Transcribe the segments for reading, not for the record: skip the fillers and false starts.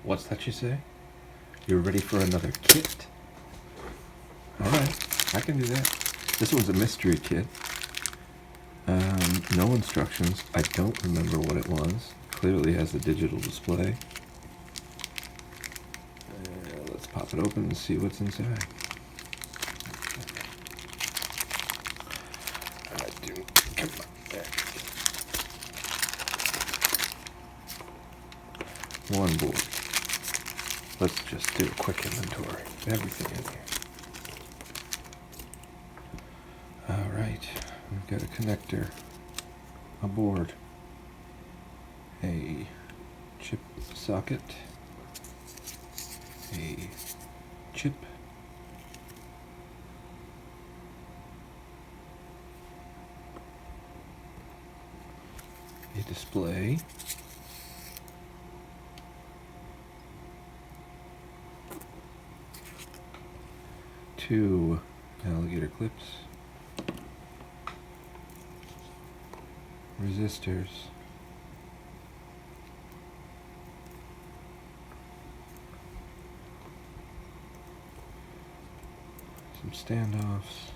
What's that you say? You're ready for another kit? Alright, I can do that. This one's a mystery kit. No instructions. I don't remember what it was. Clearly has a digital display. Let's pop it open and see what's inside. Come on, there. One board. Let's just do a quick inventory of everything in here. Alright, we've got a connector, a board, a chip socket, a chip, a display, two alligator clips, resistors, some standoffs,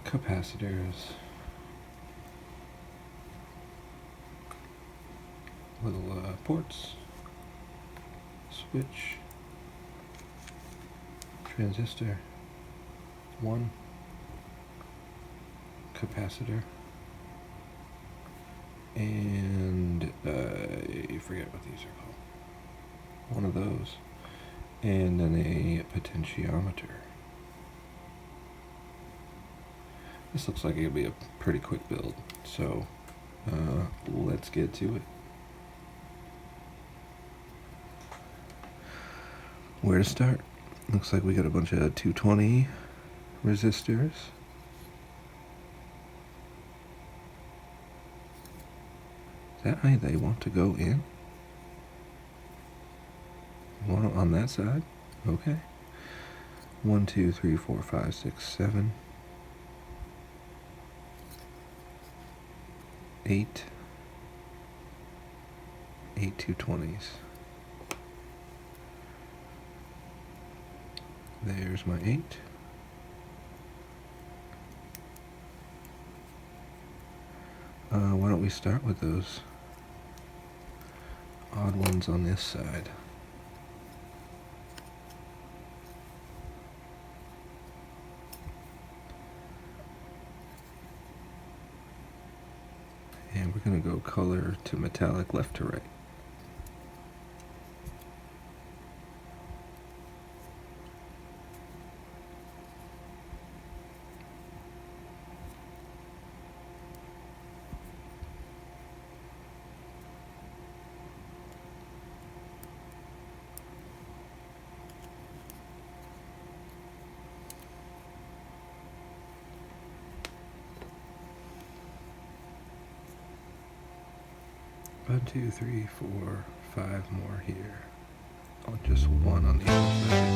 capacitors, little ports, switch, transistor, one, capacitor, and I forget what these are called. One of those, and then a potentiometer. This looks like it'll be a pretty quick build, so let's get to it. Where to start? Looks like we got a bunch of 220 resistors. Is that how they want to go in? One on that side? Okay. 1, 2, 3, 4, 5, 6, 7. 8 220s. There's my 8. Why don't we start with those odd ones on this side? And we're going to go color to metallic left to right. One, 2, 3, 4, 5 more here. Oh, just one on the other side.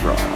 draw.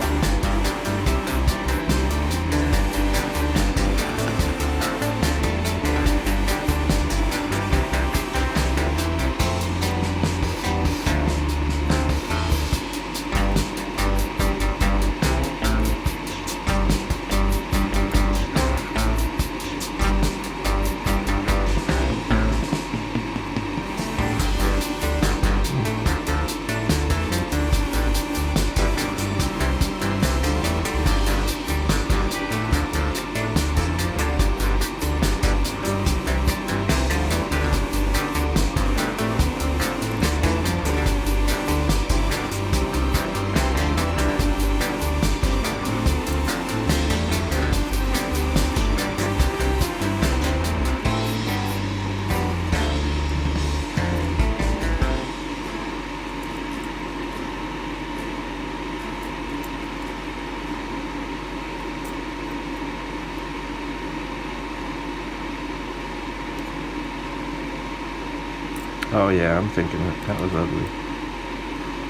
Oh yeah, I'm thinking that was ugly.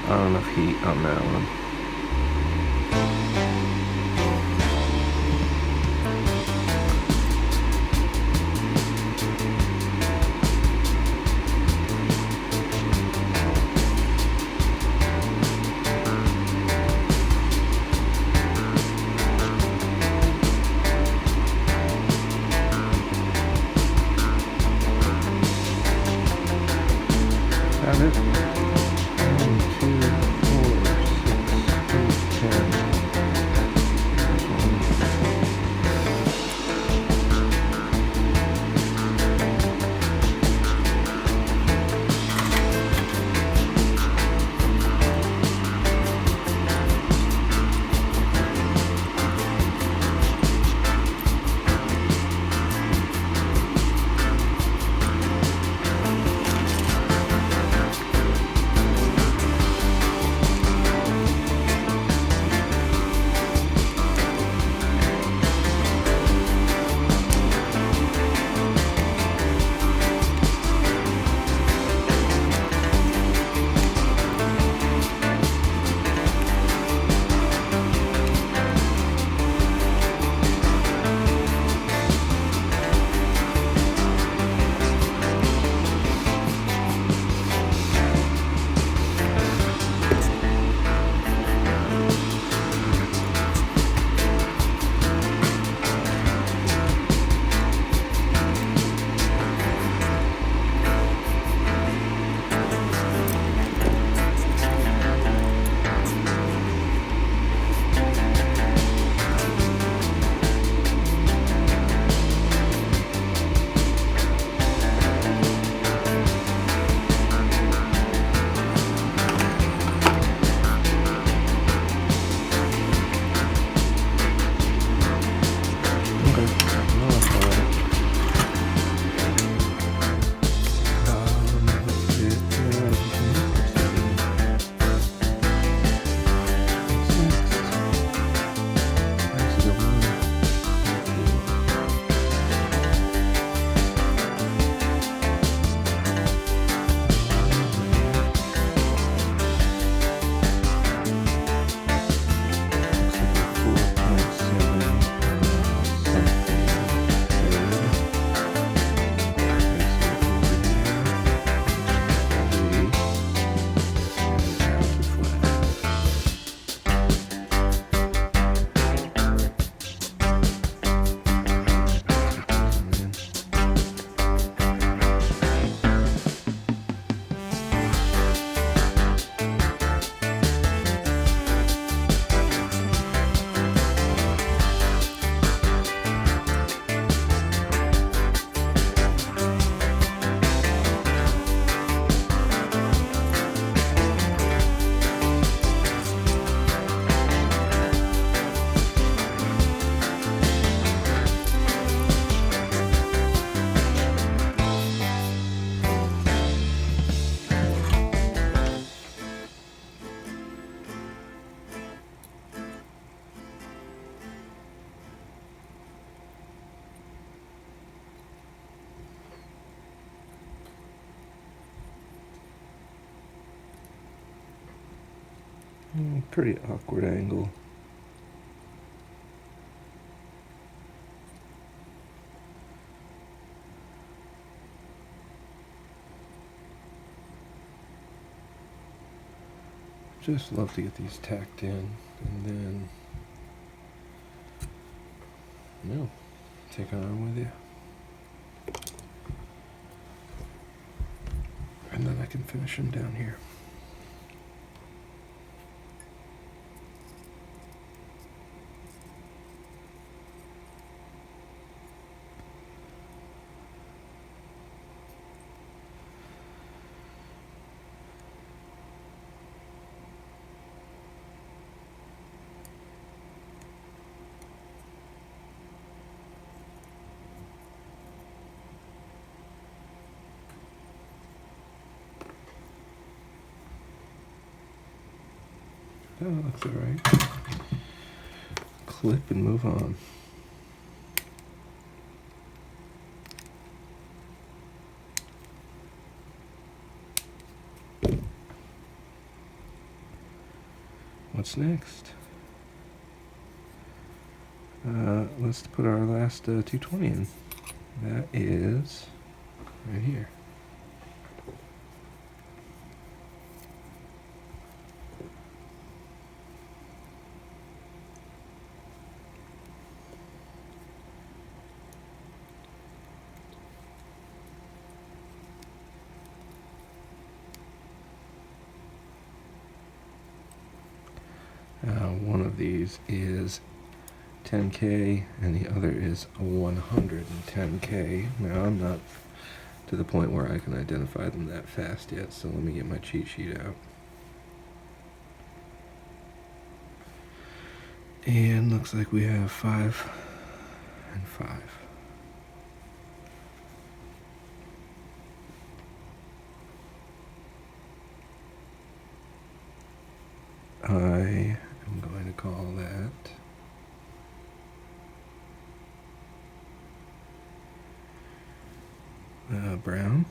Not enough heat on that one. That is 1, 2, 4, 6, Pretty awkward angle. Just love to get these tacked in, and then, take it on with you. And then I can finish them down here. That looks alright. Clip and move on. What's next? Let's put our last 220 in. That is right here. One of these is 10K and the other is 110K. Now I'm not to the point where I can identify them that fast yet, so let me get my cheat sheet out. And looks like we have 5 and 5. I am going to call that brown,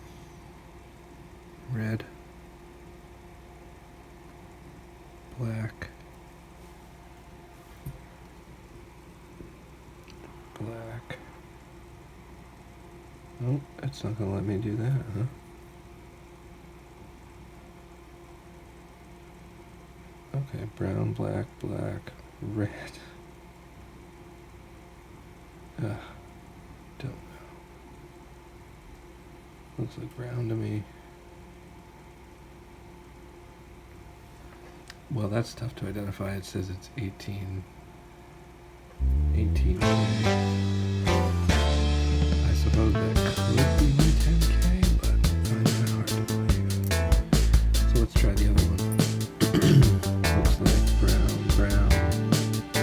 red, black, black. Oh, it's not going to let me do that, huh? Okay, brown, black, black, red. Don't know. Looks like brown to me. Well, that's tough to identify. It says it's 18. I suppose that could be 10K, but I find that hard to believe. So let's try the other one. Looks like brown, black,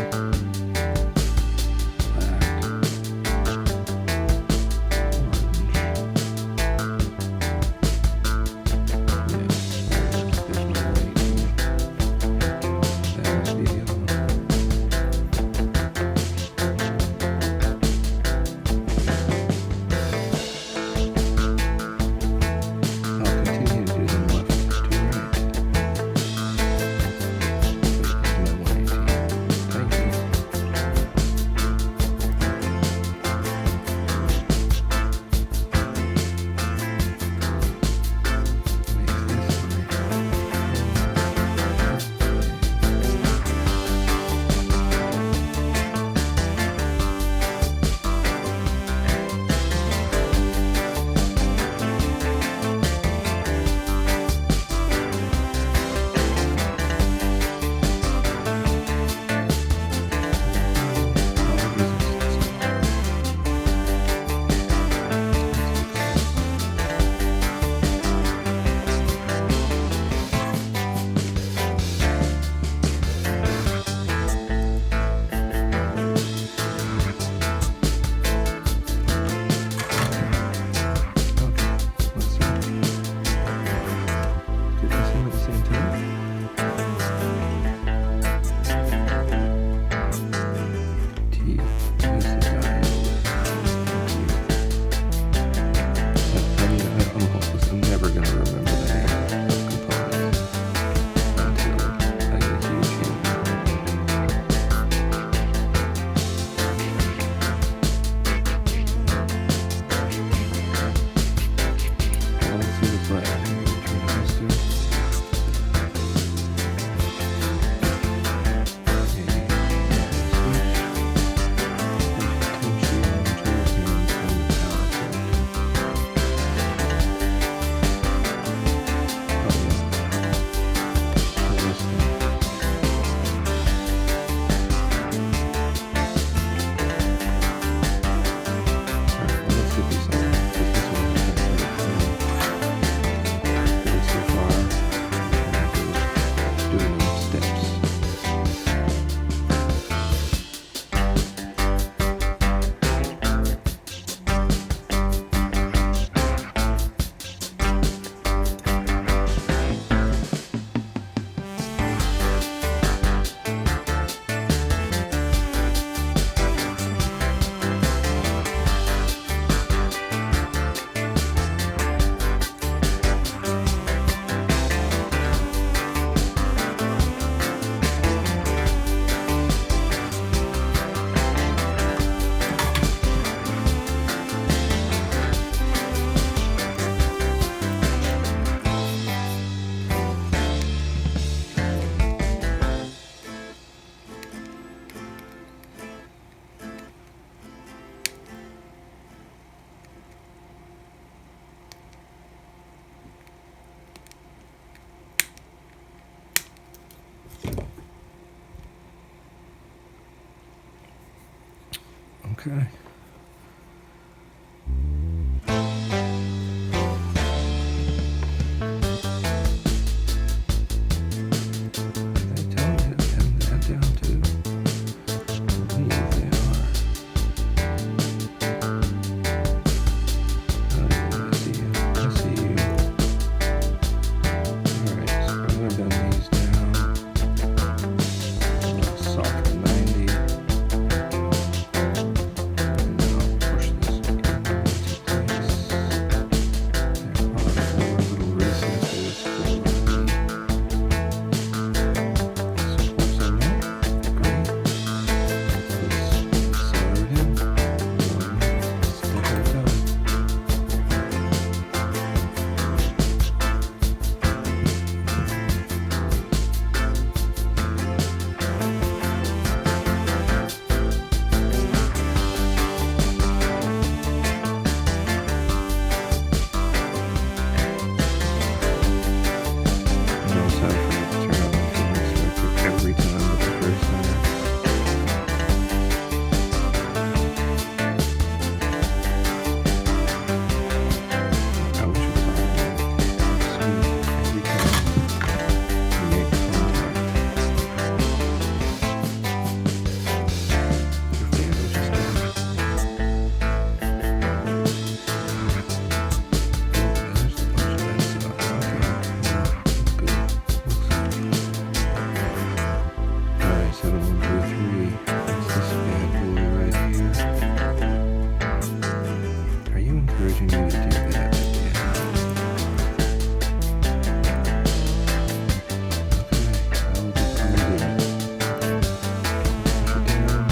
orange. Okay. They tell me to pin that down too. I believe they are. I see you. I see you. Alright, so I'm going to bend these down. A little soft 90. And then I'll push this again into place. There are 4 little recesses for the supports on that. Great. Let's solder it in. One step at a time. Notice how I forget to turn on my filming inspector every time but the first time. I wish it was automatic. Sweet. Every time you make contact, your fan will just go. Oh, there's a bunch of that stuff. Okay. Good. Alright, 7123. That's this bad boy right here. Are you encouraging me to do that? Yeah. Okay, I'll do it. Push it down.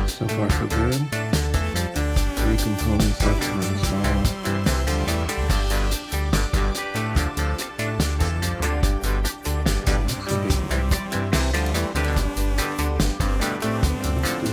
So far so good. 3 components left to install. Looks like let's do it.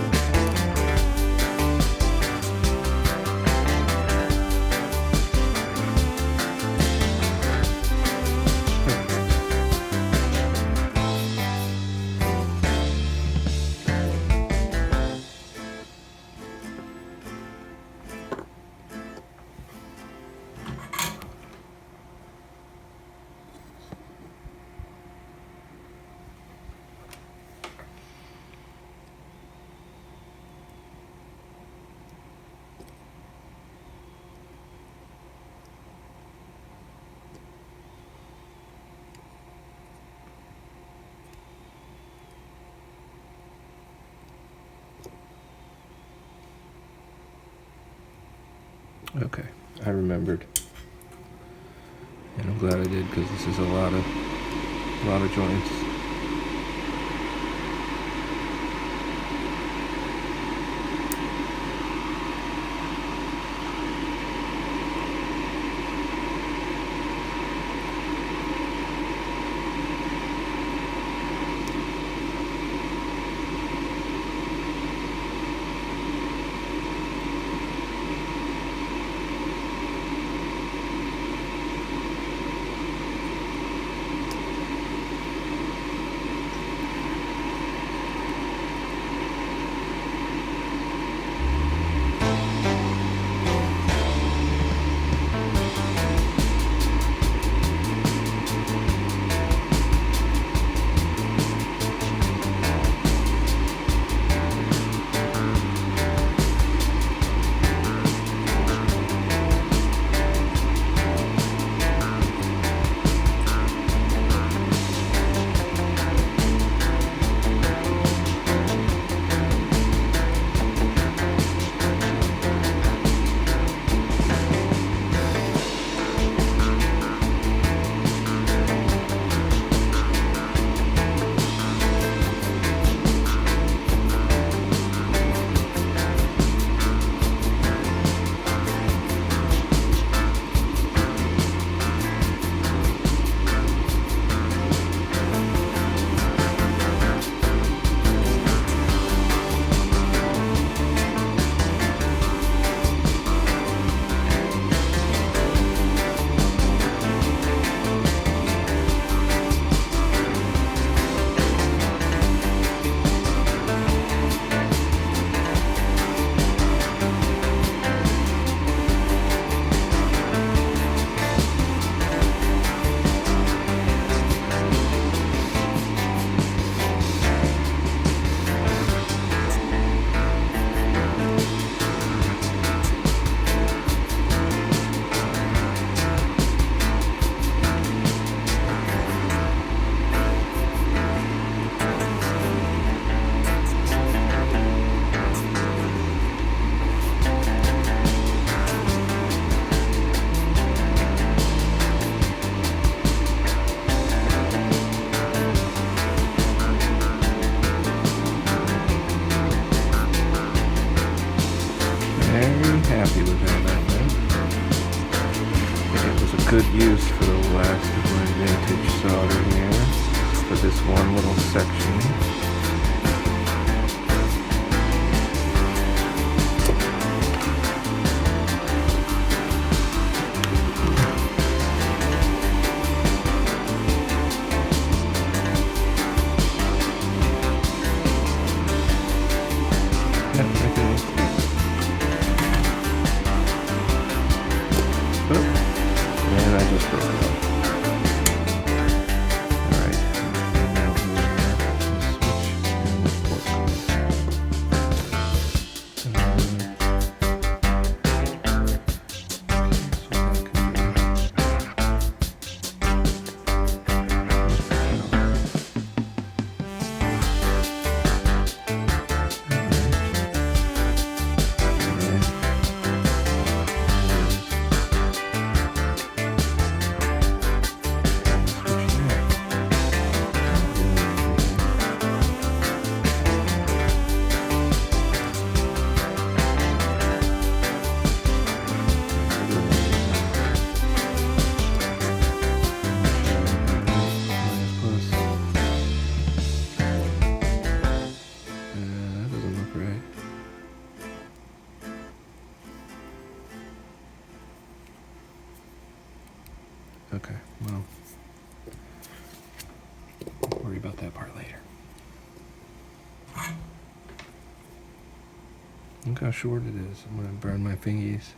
Okay, I remembered, and I'm glad I did because this is a lot of joints. good use for the last of my vintage solder here for this one little section. And I just broke it up. Alright, and now here's the switch and the port code. So that could be. Okay, well, we'll worry about that part later. Look how short it is. I'm gonna burn my fingies.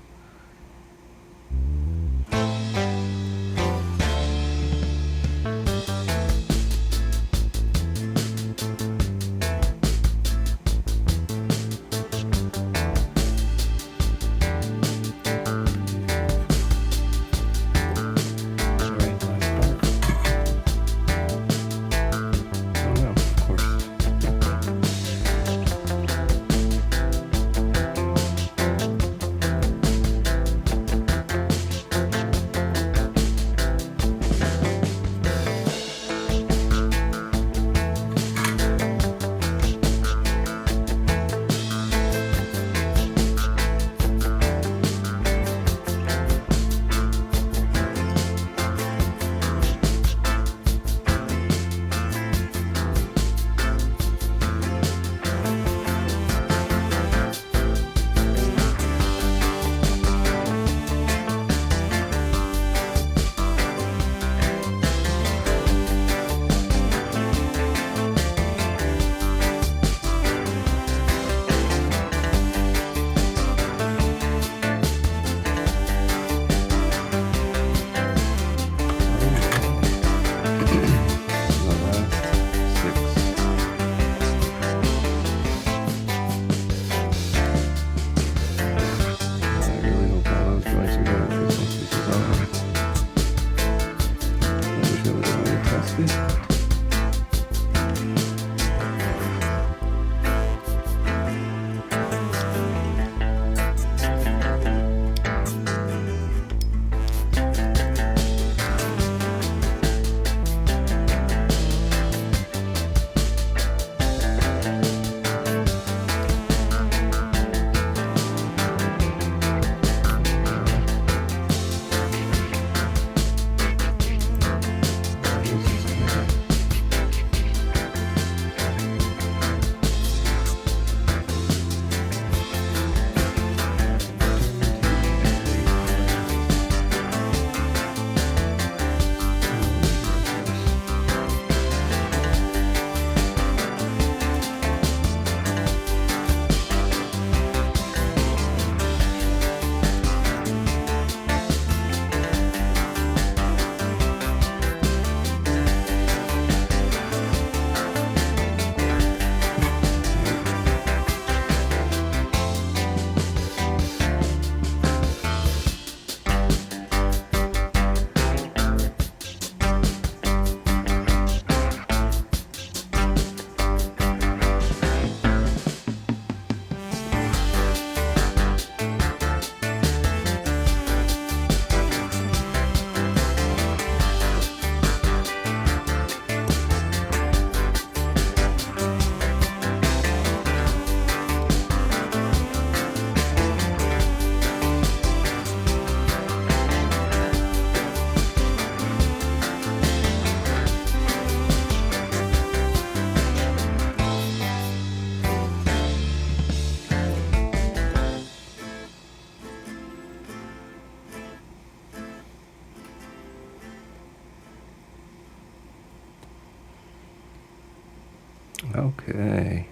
Okay.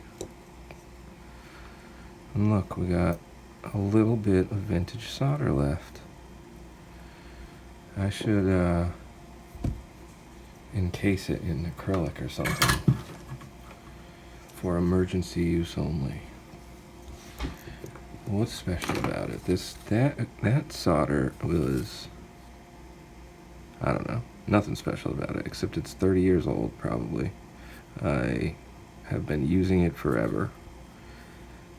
And look, we got a little bit of vintage solder left. I should encase it in acrylic or something for emergency use only. What's special about it? That solder was, I don't know, nothing special about it except it's 30 years old probably. I have been using it forever.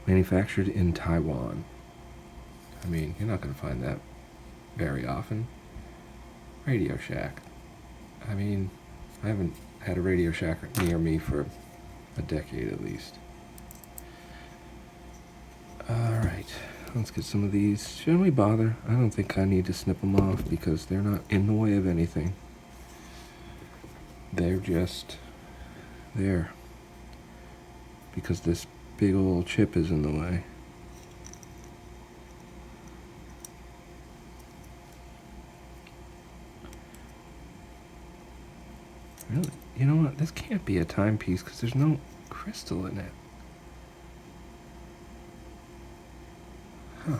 Manufactured in Taiwan. I mean, you're not going to find that very often. Radio Shack. I mean, I haven't had a Radio Shack near me for a decade at least. Alright, let's get some of these. Shouldn't we bother? I don't think I need to snip them off because they're not in the way of anything. They're just there because this big old chip is in the way. Really? You know what? This can't be a timepiece because there's no crystal in it. Huh.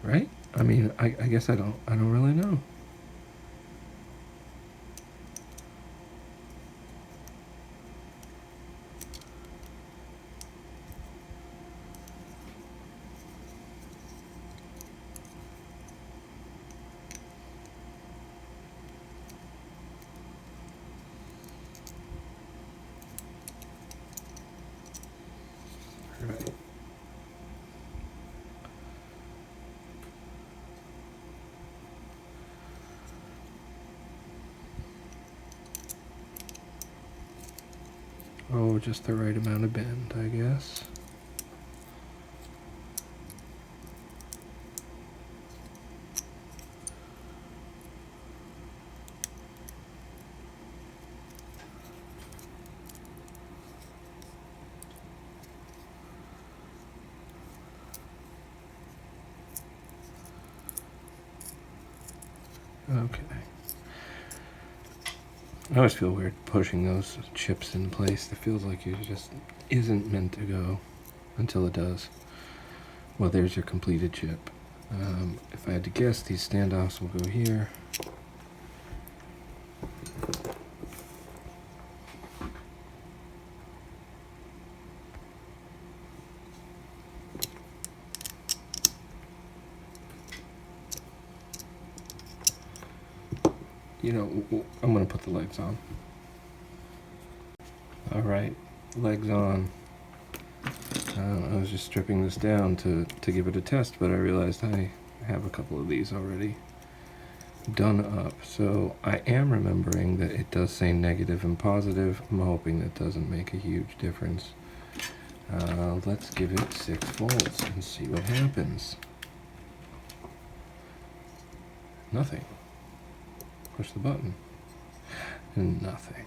Right? I mean, I guess I don't really know. Right. Oh, just the right amount of bend, I guess. Okay. I always feel weird pushing those chips in place. It feels like it just isn't meant to go until it does. Well, there's your completed chip. If I had to guess, these standoffs will go here. You know, I'm gonna put the legs on. All right, legs on. I was just stripping this down to give it a test, but I realized I have a couple of these already done up. So I am remembering that it does say negative and positive. I'm hoping that doesn't make a huge difference. Let's give it 6 volts and see what happens. Nothing. Push the button. And nothing.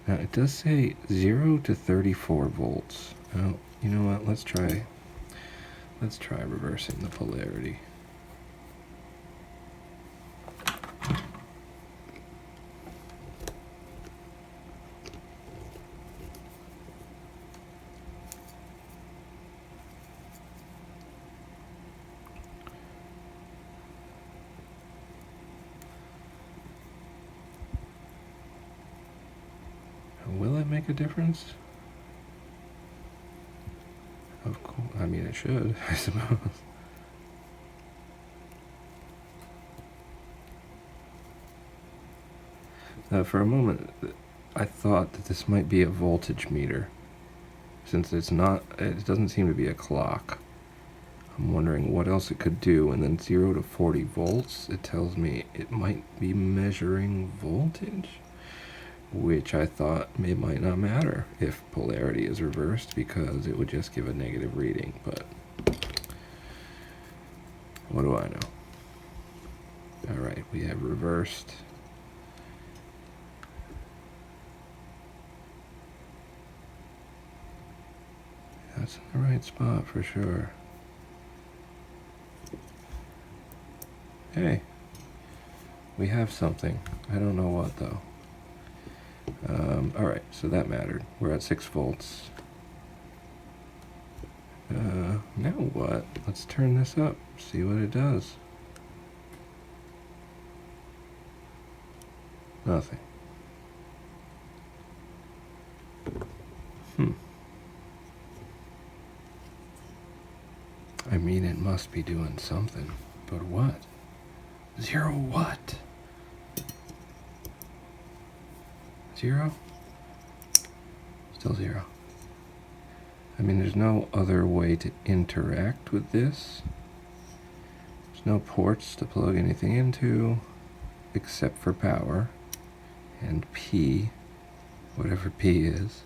Now it does say 0 to 34 volts. Now, you know what? Let's try reversing the polarity. Will it make a difference? Of course. I mean, it should, I suppose. For a moment, I thought that this might be a voltage meter. Since it's not, it doesn't seem to be a clock. I'm wondering what else it could do, and then 0 to 40 volts, it tells me it might be measuring voltage, which I thought it might not matter if polarity is reversed because it would just give a negative reading, but what do I know? Alright, we have reversed. That's in the right spot for sure. Hey, We have something. I don't know what though. Alright, so that mattered. We're at 6 volts. Now what? Let's turn this up, see what it does. Nothing. I mean, it must be doing something, but what? 0 what? 0? Still 0. I mean, there's no other way to interact with this. There's no ports to plug anything into, except for power, and P, whatever P is.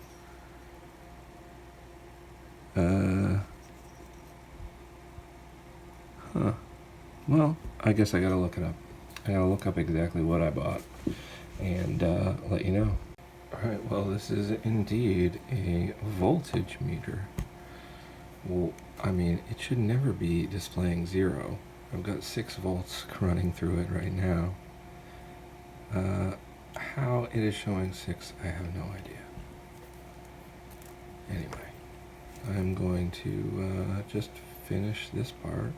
Well, I guess I gotta look it up. I gotta look up exactly what I bought and let you know. Alright, well, this is indeed a voltage meter. Well, I mean, it should never be displaying 0. I've got 6 volts running through it right now. How it is showing 6, I have no idea. Anyway, I'm going to just finish this part.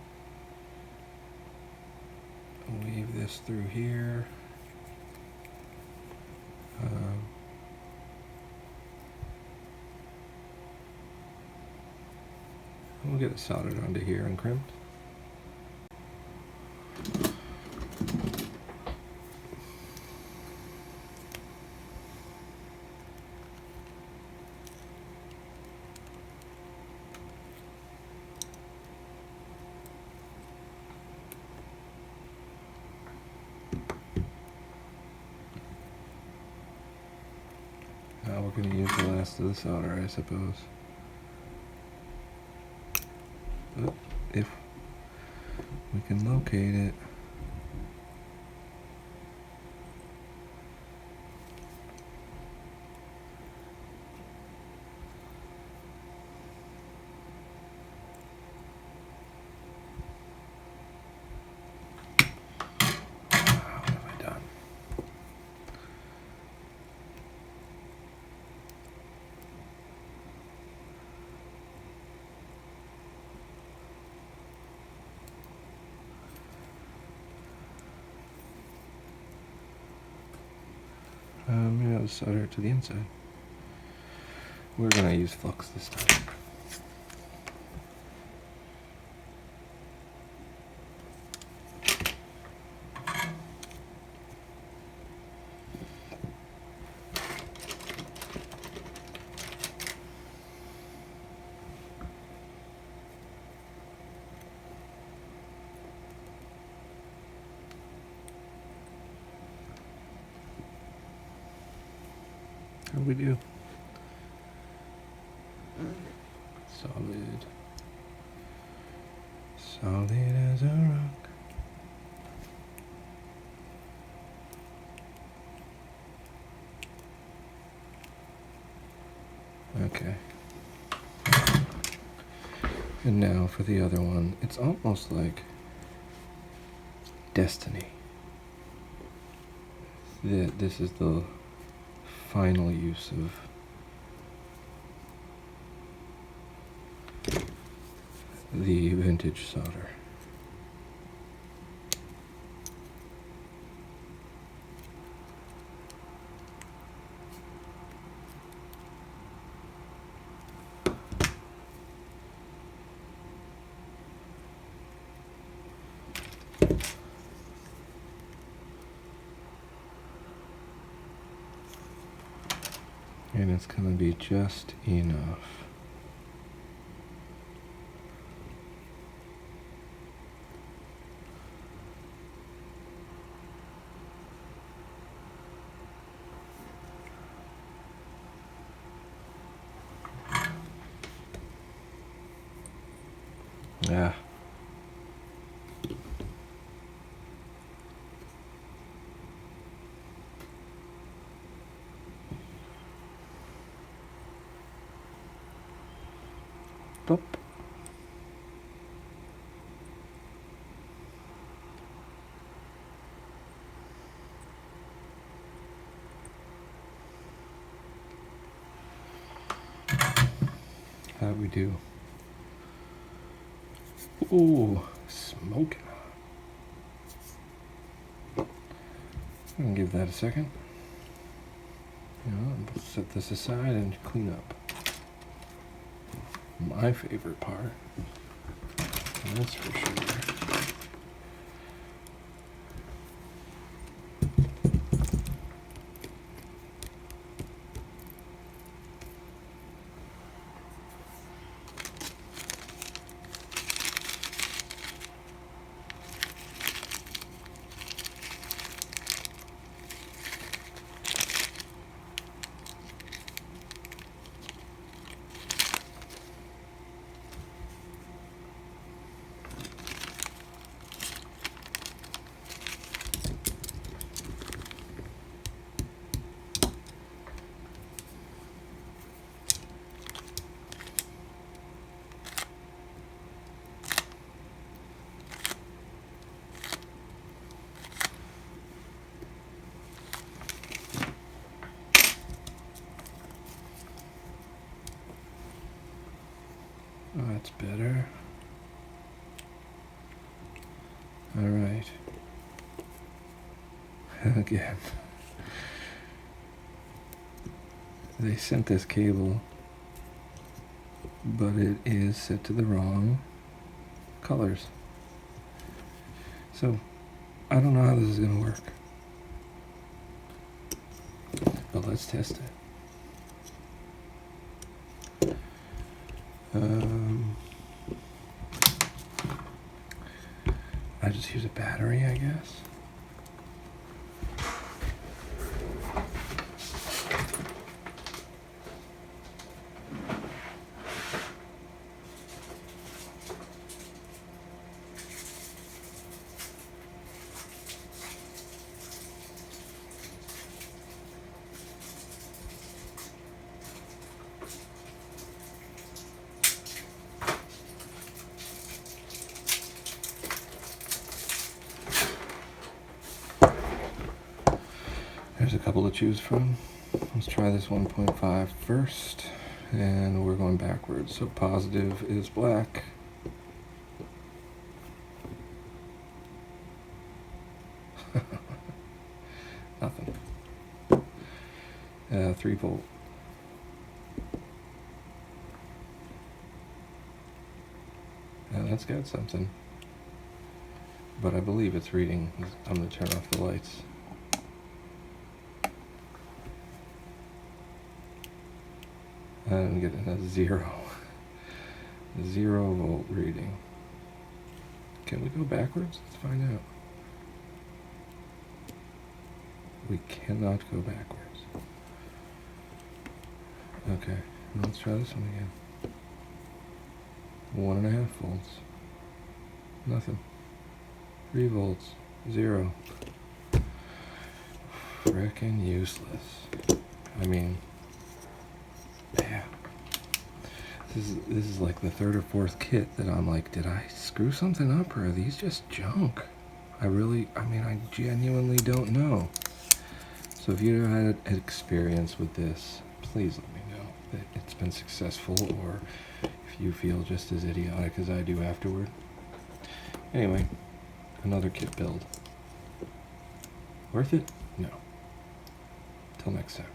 Weave this through here. We'll get it soldered onto here and crimped. Now we're going to use the last of the solder, I suppose. But if we can locate it. What have I done? Maybe I'll solder it to the inside. We're going to use flux this time. How'd we do? Solid. Solid as a rock. Okay. And now for the other one. It's almost like destiny. This is the final use of the vintage solder. And it's going to be just enough. Yeah. Boop. thought we do. Ooh, smoking. I'm gonna give that a second. I'll set this aside and clean up. My favorite part. That's for sure. Oh, that's better. All right. Again. They sent this cable, but it is set to the wrong colors. So, I don't know how this is going to work. But let's test it. I just use a battery, I guess. There's a couple to choose from. Let's try this 1.5 first, and we're going backwards. So positive is black. Nothing. 3 volt. That's got something. But I believe it's reading. I'm going to turn off the lights. I'm getting a 0 volt reading. Can we go backwards? Let's find out. We cannot go backwards. Okay, let's try this one again. 1.5 volts. Nothing. 3 volts. 0. Frickin' useless. I mean, yeah. This is like the 3rd or 4th kit that I'm like, did I screw something up, or are these just junk? I genuinely don't know. So if you had an experience with this, please let me know that it's been successful, or if you feel just as idiotic as I do afterward. Anyway, another kit build. Worth it? No. Till next time.